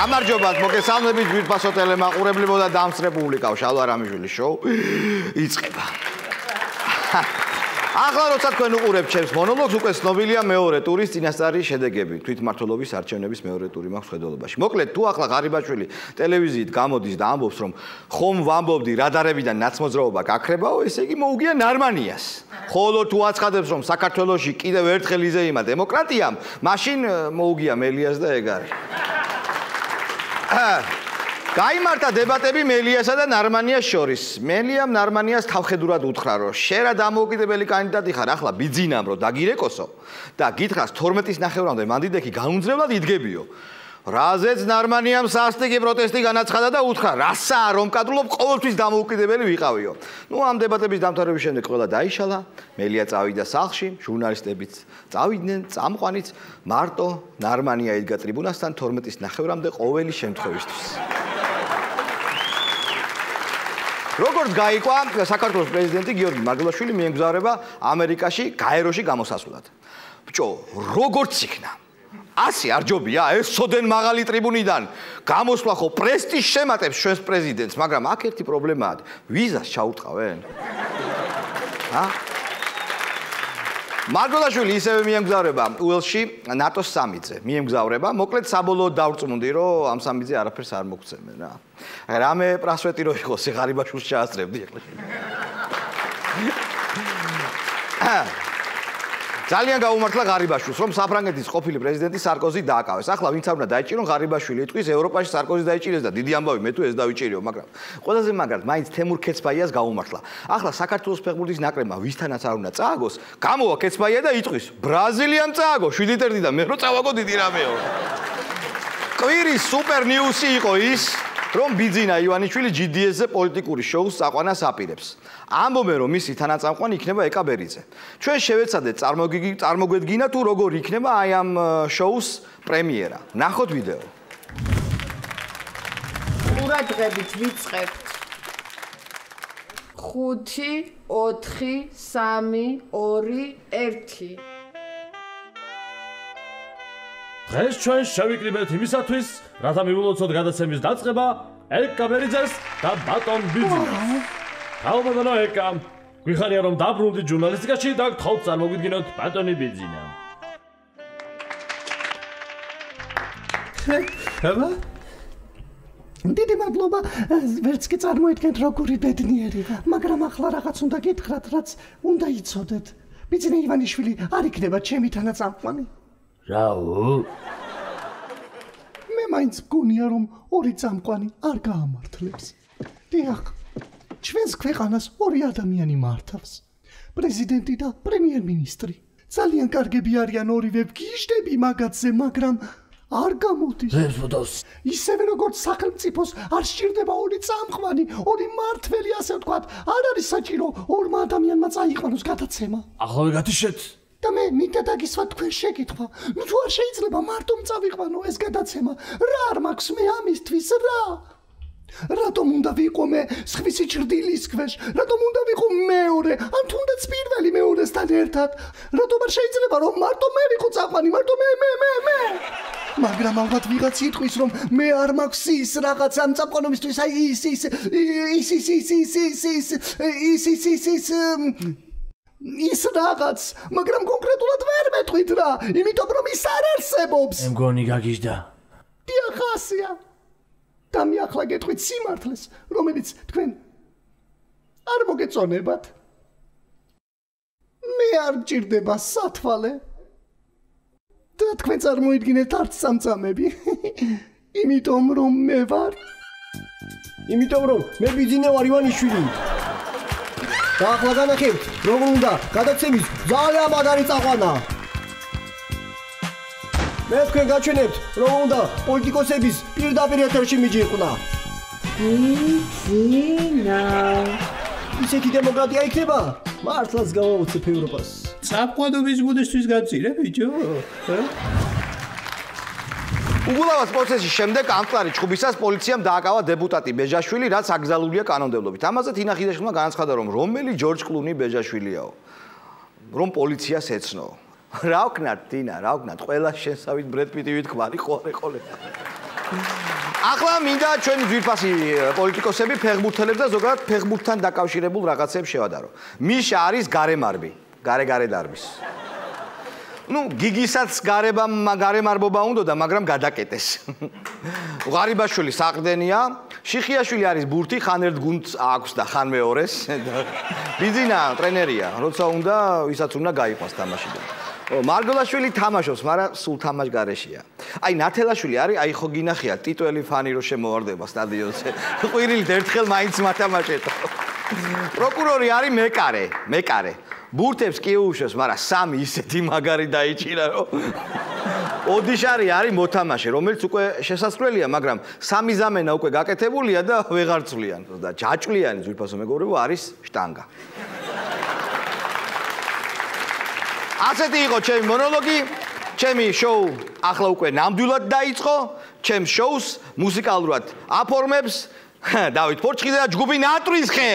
გამარჯობათ, მოგესალმებით ვირტუალ ტელემაყურებლებო და დამს რესპუბლიკაო, შალვა რამიშვილის შოუ იწყება. ახლა როცა თქვენ უყურებთ ჩემს მონოლოგს, უკვე ცნობილია მეორე ტურის წინასწარი შედეგები. თვითმმართველობის არჩევნების მეორე ტური მაქვს ხედველობაში. მოკლედ, თუ ახლა ღარიბაშვილი ტელევიზიით გამოდის და ამბობს, რომ ხომ ვამბობდი რადარებიდან ნაცმოძრაობა გაქრებაო, ესე იგი მოუგია ნარმანიას. ხოლო თუ აცხადებს, რომ საქართველოში კიდევ ერთხელ იზეიმა დემოკრატიამ, მაშინ მოუგია მელიას და ეგარი. გაიმართა დებატები მელიასა და ნარმანიას შორის. მელიამ ნარმანიას თავხედურად უთხრა, რომ შენ რა დამოუკიდებელი კანდიდატი ხარ, ახლა ბიძინამ რომ დაგირეკოსო და გითხრას 12-ის ნახევრამდე მანდიდექი გაუნძრებლად იდგებიო. რაზეც ნარმანიამ სასტიკი პროტესტი განაცხადა და უთხრა, რასაა რომ კადრულობ ყოველთვის დამოუკიდებელი ვიყავიო. ამ დებატების დამთავრების შემდეგ ყველა დაიშალა, მელია წავიდა სახლში, ჟურნალისტებიც წავიდნენ, წამყვანიც მარტო ნარმანია იდგა ტრიბუნასთან 12-ის ნახევრამდე ყოველი შემთხვევისთვის. როგორც გაიყვა, საქართველოს პრეზიდენტი გიორგი მარგველაშვილი მიემგზავრება ამერიკაში, გაეროში გამოსასვლად. ბჭო, როგორც იქნა? ასე არ ჯობია, ესოდენ მაღალი ტრიბუნიდან გამოსვლა ხო პრესტიჟს შემატებს ჩვენს პრეზიდენტს, მაგრამ აქ ერთი პრობლემაა, ვიზას ჩაუტყავენ. მარგველაშვილი ისევე მიემგზავრება უელსში ნატოს სამიტზე. მიემგზავრება, მოკლედ საბოლოოდ დავრწმუნდი, რომ ამ სამიტზე არაფერს არ მოგცემენ რა. რამე პრასვეტი რო იყოს, ღარიბაშვილს ჩაასწრებდი ახლა. ძალიან გაუმართლა ღარიბაშვილს, რომ საფრანგეთის ყოფილი პრეზიდენტი სარკოზი დააკავეს. ახლა ვინც არ უნდა დაიჭირონ, ღარიბაშვილი იტყვის, ევროპაში სარკოზი დაიჭირეს და დიდი ამბავი მე თუ ეს დავიჭირიო, მაგრამ ყველაზე მაგრად მაინც თემურ ქეცბაიას გაუმართლა. ახლა საქართველოს ფეხბურთის ნაკრებმა ვისთანაც არ უნდა წააგოს, გამოვა ქეცბაია და იტყვის, ბრაზილიამ წააგო 7-1 და მე რო წავაგო დიდი რამეო. კვირის სუპერ ნიუსი იყო ის, რომ ბიძინა ივანიშვილი GDS-ზე პოლიტიკური შოუს წაყვანას აპირებს. ამბობენ, რომ მისი თანაწამყვანი იქნება ეკა ბერიძე. ჩვენ შევეცადეთ წარმოგვედგინა თუ როგორ იქნება აი ამ შოუს პრემიერა. ნახოთ ვიდეო. ყურადღებით ვიწყებთ 5 4 3 2 1 დღეს ჩვენ შევიკრიბეთ იმისათვის, რათა მივულოცოთ გადაცემის დაწყება ეკა ბერიძეს და ბატონ ბიძინას. თავმოდანო ეკა, გვიხარია რომ დაბრუნდით ჟურნალისტიკაში და გთხოვთ წარმოგვიდგინოთ ბატონი ბიძინა. აბა? დიდი მადლობა, ვერც კი წარმოიდგენთ როგორი ბედნიერი, მაგრამ ახლა რაღაც უნდა გითხრათ, რაც უნდა იცოდეთ. ბიძინა ივანიშვილი არ იქნება ჩემი თანაწამყვანი. რაო? მე მაინც მგონია რომ ორი წამყვანი არ გაამართლებს. დიახ, ჩვენს ქვეყანას ორი ადამიანი მართავს. პრეზიდენტი და პრემიერ-მინისტრი. ძალიან კარგები არიან ორივე ვგიჟდები მაგათზე, მაგრამ არ გამოდის. ისევე როგორც სახელმწიფოს არ სჭირდება ორი წამყვანი, ორი მმართველი, ასე ვთქვათ, არ არის საჭირო ორმა ადამიანმა წაიყვანოს გადაცემა. ახლა გათიშეთ. და მე მინდა დაგისვა თქვენ შეკითხვა. თუ არ შეიძლება მარტომ წავიყვანო ეს გადაცემა, რა არ მაქვს მე ამისთვის რა? რატომ უნდა ვიყო მე სხვისი ჭრდილის ქვეშ? რატომ უნდა ვიყო მეორე? ან თუნდაც პირველი მეორესთან ერთად? რატომ არ შეიძლება რომ მარტო მე ვიყო წამყვანი, მარტო მე? მაგრამ ალბათ ვიღაც იტყვის რომ მე არ მაქვს ის რაღაც ამ წამყვანობისთვის, აი ის რაღაც, მაგრამ კონკრეტულად ვერ მეტყვით რა, იმიტომ რომ ის არ არსებობს. მგონი გაგიჟდა. დიახ, ასეა. და მე ახლა გეტყვით სიმართლეს, რომელიც თქვენ არ მოგეწონებათ. მე არ მჭირდება სათვალე. და თქვენ წარმოიდგინეთ არც სამწამები. იმიტომ რომ მე ვარ. იმიტომ რომ მე ბიძინა ვარ ივანიშვილი. და ახლა განახებთ, რომ უნდა გადაცემის ძალიან მაგარი წაყვანა. მე თქვენ გაჩვენებთ, რომ უნდა პოლიტიკოსების პირდაპირ ეთერში მიჯიყვნა. ბიძინა. ისეთი დემოკრატია იქნება, მართლაც გავაუცებ ევროპას. წამყვანობის გუნდისთვის გაწირე, ბიჭო? უგულავას პროცესის შემდეგ ამწყარი ჩხუბისას პოლიციამ დააკავა დეპუტატი ბეჟაშვილი, რაც აკრძალულია კანონმდებლობით. ამაზე თინა ხიდაშვილმა განაცხადა, რომ რომელი ჯორჯ კლუნი ბეჟაშვილიაო, რომ პოლიციას ეცნო. რა ვქნათ, თინა, რა ვქნათ, ყველა შენსავით ბრედ პიტი ვითქვარი, ყოლე. ახლა მინდა ჩვენი ძვირფასი პოლიტიკოსები ფეხბურთელებს და ზოგადად ფეხბურთთან დაკავშირებულ რაღაცებს შევადარო. მიშა არის გარემარბი, გარე დარბის. გიგისაც გარემარბობა უნდოდა, მაგრამ გადაკეტეს. ღარიბაშვილი საყრდენია, შიხიაშვილი არის ბურთი, ხან ერთ გუნდს აქვს და ხან მეორეს. ბიძინა ტრენერია, როცა უნდა, ვისაც უნდა გაიყვანს თამაშიდან. მარგოლაშვილი თამაშობს, მაგრამ სულ თამაშგარეშია. აი ნათელაშვილი არის, აი ხო გინახია ტიტველი ფანი რო შემოვარდება სტადიონზე. ყვირილით ერთხელ მაინც მათამაშეთო. პროკურორი არის მეკარე. ბურთებს კი უშვებს, მაგრამ სამი ისეთი მაგარი დაიჭირა, რომ ოდიშარი არის მოთამაშე, რომელიც უკვე შესაძლებელია, მაგრამ სამი ზამენა უკვე გაკეთებულია და ვეღარ ცვლიან და ჯაჭვლიანი ძვირფასო მეგობრებო არის შტანგა. ასეთი იყო ჩემი მონოლოგი, ჩემი შოუ ახლა უკვე ნამდვილად დაიწყო, ჩემს შოუს მუსიკალურად აფორმებს დავით ფორჩხი და ჯგუფი ნატრის ხე.